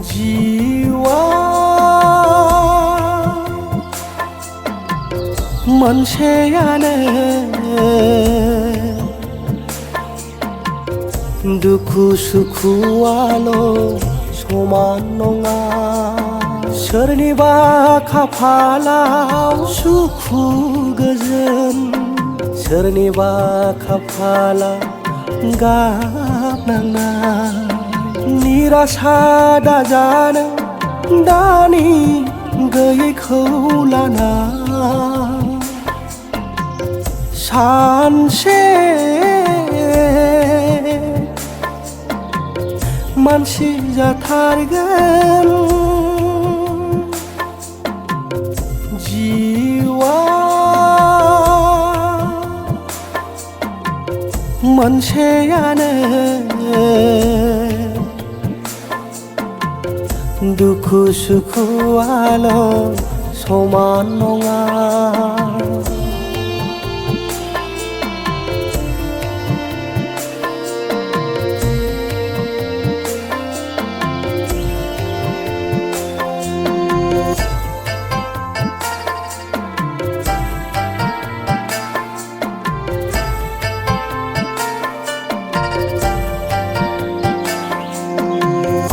जिवा मोनसेयानो दुखु सुखुआल' समान नङा सोरनिबा खाफालाव सुखु गोजोन सोरनिबा खाफालाव गाबनांनाय निराशा दाजानो दानि गैयैखौ लाना सानसे मानसि जाथारगोन जिउआ मोनसेयानो दुखु सुखुआल' समान नङा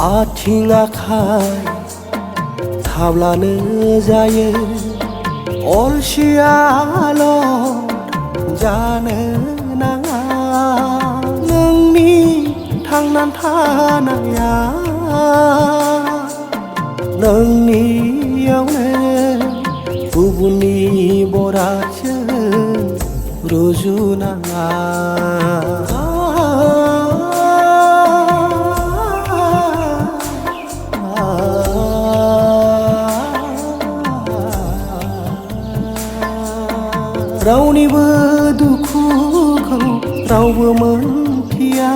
आथिं आखाइ थाब्लानो जायो अलसियाल' जानो नाङा नोंनि थांनानै थानाया नोंनियावनो गुबुननि बरादजों रुजुनाङा रावनिबो दुखुखौ रावबो मोनथिया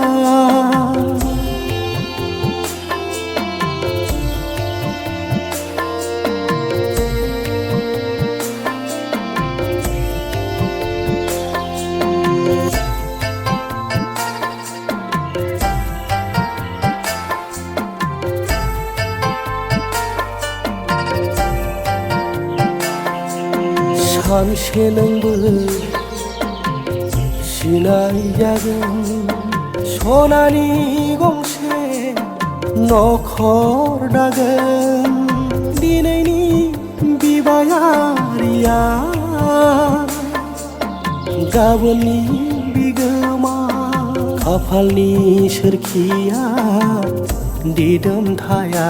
सानसे नोंबो सिनाय जागोन सनानि गंसे नखर दागोन दिनैनि बिबायारिया गाबोननि बिगोमा खाफालनि सोरखिया दिदोम थाया